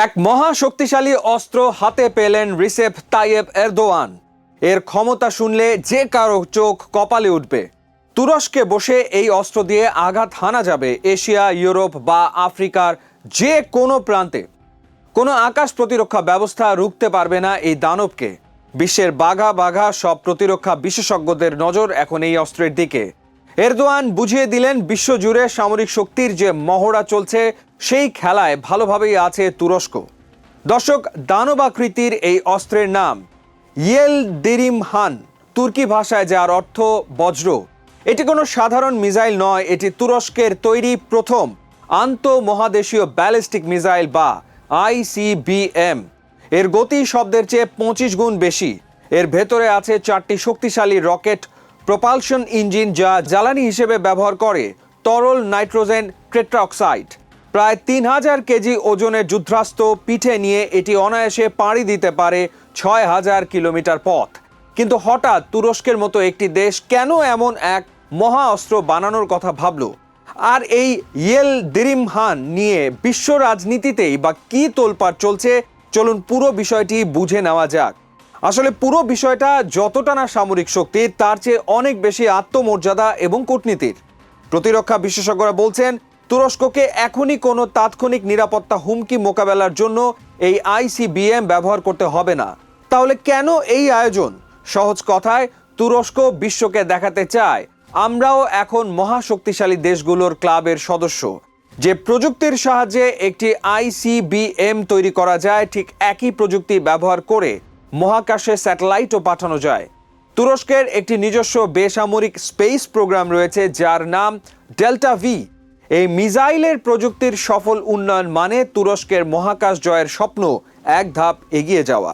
এক মহা শক্তিশালী অস্ত্র হাতে পেলেন রিসেপ তাইয়েপ এরদোয়ান। এর ক্ষমতা শুনলে যে কারো চোখ কপালে উঠবে। তুরস্কে বসে এই অস্ত্র দিয়ে আঘাত হানা যাবে এশিয়া, ইউরোপ বা আফ্রিকার যে কোনো প্রান্তে। কোনো আকাশ প্রতিরক্ষা ব্যবস্থা রুখতে পারবে না এই দানবকে। বিশ্বের বাঘা বাঘা সব প্রতিরক্ষা বিশেষজ্ঞদের নজর এখন এই অস্ত্রের দিকে। এরদোয়ান বুঝিয়ে দিলেন বিশ্বজুড়ে সামরিক শক্তির যে মহড়া চলছে সেই খেলায় ভালোভাবেই আছে তুরস্ক। দর্শক, দানবাকৃতির এই অস্ত্রের নাম ইয়েলদিরিমহান, তুর্কি ভাষায় যার অর্থ বজ্র। এটি কোনো সাধারণ মিসাইল নয়, এটি তুরস্কের তৈরি প্রথম আন্তঃমহাদেশীয় ব্যালিস্টিক মিসাইল বা ICBM। এর গতি শব্দের চেয়ে 25 গুণ বেশি। এর ভেতরে আছে 4টি শক্তিশালী রকেট প্রপালশন ইঞ্জিন, যা জ্বালানি হিসেবে ব্যবহার করে তরল নাইট্রোজেন টেট্রাঅক্সাইড। প্রায় 3000 কেজি ওজনের যুদ্ধাস্ত্র পিঠে নিয়ে এটি অনায়াসে পাড়ি দিতে পারে 6000 কিলোমিটার পথ। কিন্তু হঠাৎ তুরস্কের মতো একটি দেশ কেন এমন এক মহা অস্ত্র বানানোর কথা ভাবল? আর এই ইয়েলদিরিমহান নিয়ে বিশ্ব রাজনীতিতেই বা কি তোলপাড় চলছে, চলুন পুরো বিষয়টি বুঝে নেওয়া যাক। আসলে পুরো বিষয়টা যতটা না সামরিক শক্তি, তার চেয়ে অনেক বেশি আত্মমর্যাদা এবং কূটনীতির। প্রতিরক্ষা বিশেষজ্ঞরা বলছেন তুরস্ককে এখনই কোনো তাৎক্ষণিক নিরাপত্তা হুমকি মোকাবেলার জন্য এই ICBM ব্যবহার করতে হবে না। তাহলে কেন এই আয়োজন? সহজ কথায়, তুরস্ক বিশ্বকে দেখাতে চায় আমরাও এখন মহাশক্তিশালী দেশগুলোর ক্লাবের সদস্য। যে প্রযুক্তির সাহায্যে একটি ICBM তৈরি করা যায়, ঠিক একই প্রযুক্তি ব্যবহার করে মহাকাশে স্যাটেলাইটও পাঠানো যায়। তুরস্কের একটি নিজস্ব বেসামরিক স্পেস প্রোগ্রাম রয়েছে যার নাম ডেল্টা ভি। এই মিসাইলের প্রযুক্তির সফল উন্নয়ন মানে তুরস্কের মহাকাশ জয়ের স্বপ্ন এক ধাপ এগিয়ে যাওয়া।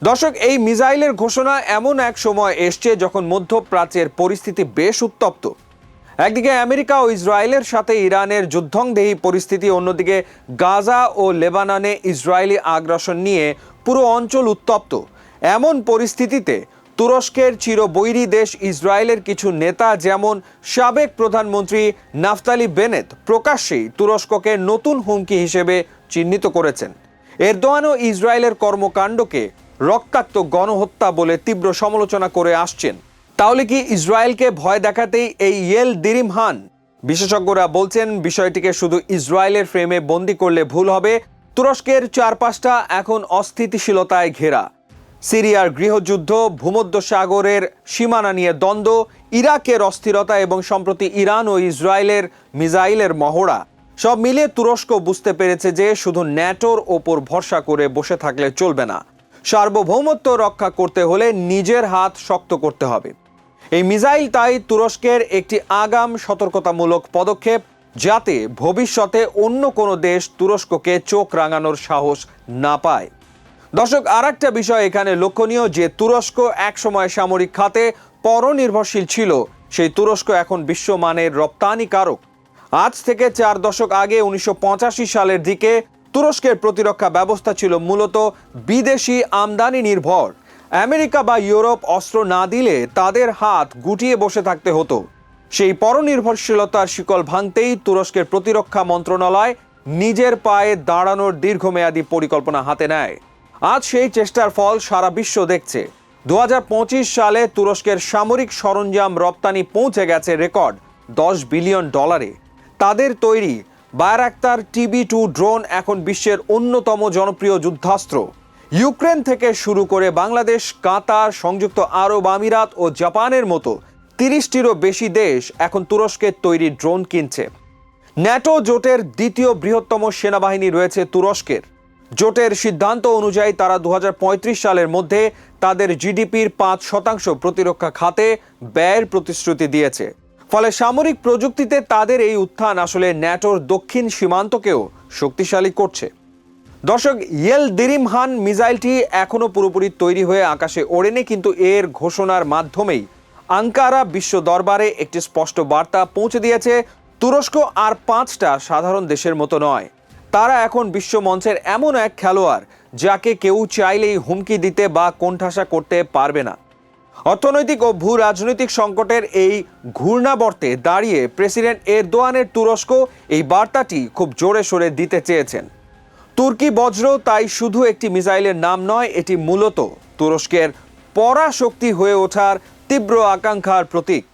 দর্শক, এই মিসাইলের ঘোষণা এমন এক সময় এসছে যখন মধ্যপ্রাচ্যের পরিস্থিতি বেশ উত্তপ্ত। একদিকে আমেরিকা ও ইসরায়েলের সাথে ইরানের যুদ্ধংদেহী পরিস্থিতি, অন্যদিকে গাজা ও লেবাননে ইসরায়েলি আগ্রাসন নিয়ে পুরো অঞ্চল উত্তপ্ত। এমন পরিস্থিতিতে তুরস্কের চিরবৈরী দেশ ইসরায়েলের কিছু নেতা, যেমন সাবেক প্রধানমন্ত্রী নাফতালি বেনেত, প্রকাশ্যেই তুরস্ককে নতুন হুমকি হিসেবে চিহ্নিত করেছেন। এরদোয়ানও ইসরায়েলের কর্মকাণ্ডকে রক্তাক্ত গণহত্যা বলে তীব্র সমালোচনা করে আসছেন। তাহলে কি ইসরায়েলকে ভয় দেখাতেই এই ইয়েলদিরিমহান? বিশেষজ্ঞরা বলছেন বিষয়টিকে শুধু ইসরায়েলের ফ্রেমে বন্দি করলে ভুল হবে। তুরস্কের চারপাশটা এখন অস্থিতিশীলতায় ঘেরা। সিরিয়ার গৃহযুদ্ধ, ভূমধ্যসাগরের সীমানা নিয়ে দ্বন্দ্ব, ইরাকের অস্থিরতা এবং সম্প্রতি ইরান ও ইসরায়েলের মিসাইলের মহড়া, সব মিলিয়ে তুরস্ক বুঝতে পেরেছে যে শুধু ন্যাটোর ওপর ভরসা করে বসে থাকলে চলবে না। সার্বভৌমত্ব রক্ষা করতে হলে নিজের হাত শক্ত করতে হবে। এই মিসাইল তাই তুরস্কের একটি আগাম সতর্কতামূলক পদক্ষেপ, যাতে ভবিষ্যতে অন্য কোনো দেশ তুরস্ককে চোখ রাঙানোর সাহস না পায়। দর্শক, আর একটা বিষয় এখানে লক্ষণীয় যে তুরস্ক একসময় সামরিক খাতে পরনির্ভরশীল ছিল, সেই তুরস্ক এখন বিশ্বমানের রপ্তানিকারক। আজ থেকে 4 দশক আগে 1985 সালের দিকে তুরস্কের প্রতিরক্ষা ব্যবস্থা ছিল মূলত বিদেশি আমদানি নির্ভর। আমেরিকা বা ইউরোপ অস্ত্র না দিলে তাদের হাত গুটিয়ে বসে থাকতে হতো। সেই পরনির্ভরশীলতার শিকল ভাঙতেই তুরস্কের প্রতিরক্ষা মন্ত্রণালয় নিজের পায়ে দাঁড়ানোর দীর্ঘমেয়াদী পরিকল্পনা হাতে নেয়। আজ সেই চেষ্টার ফল সারা বিশ্ব দেখছে। 2025 সালে তুরস্কের সামরিক সরঞ্জাম রপ্তানি পৌঁছে গেছে রেকর্ড $10 বিলিয়ন। তাদের তৈরি বায়রাক্তার TB2 ড্রোন এখন বিশ্বের অন্যতম জনপ্রিয় যুদ্ধাস্ত্র। ইউক্রেন থেকে শুরু করে বাংলাদেশ, কাতার, সংযুক্ত আরব আমিরাত ও জাপানের মতো 30টিরও বেশি দেশ এখন তুরস্কের তৈরি ড্রোন কিনছে। ন্যাটো জোটের দ্বিতীয় বৃহত্তম সেনাবাহিনী রয়েছে তুরস্কের। জোটের সিদ্ধান্ত অনুযায়ী তারা 2035 সালের মধ্যে তাদের GDPর 5% প্রতিরক্ষা খাতে ব্যয়ের প্রতিশ্রুতি দিয়েছে। ফলে সামরিক প্রযুক্তিতে তাদের এই উত্থান আসলে ন্যাটোর দক্ষিণ সীমান্তকেও শক্তিশালী করছে। দর্শক, ইয়েলদিরিমহান মিসাইলটি এখনও পুরোপুরি তৈরি হয়ে আকাশে ওড়েনি, কিন্তু এর ঘোষণার মাধ্যমেই আঙ্কারা বিশ্ব দরবারে একটি স্পষ্ট বার্তা পৌঁছে দিয়েছে। তুরস্ক আর 5টা সাধারণ দেশের মতো নয়। তারা এখন বিশ্বমঞ্চের এমন এক খেলোয়াড় যাকে কেউ চাইলেই হুমকি দিতে বা কোণঠাসা করতে পারবে না। অর্থনৈতিক ও ভূ রাজনৈতিক সংকটের এই ঘূর্ণাবর্তে দাঁড়িয়ে প্রেসিডেন্ট এরদোয়ানের তুরস্ক এই বার্তাটি খুব জোরে সোরে দিতে চেয়েছেন। তুর্কি বজ্র তাই শুধু একটি মিসাইলের নাম নয়, এটি মূলত তুরস্কের পরাশক্তি হয়ে ওঠার তীব্র আকাঙ্ক্ষার প্রতীক।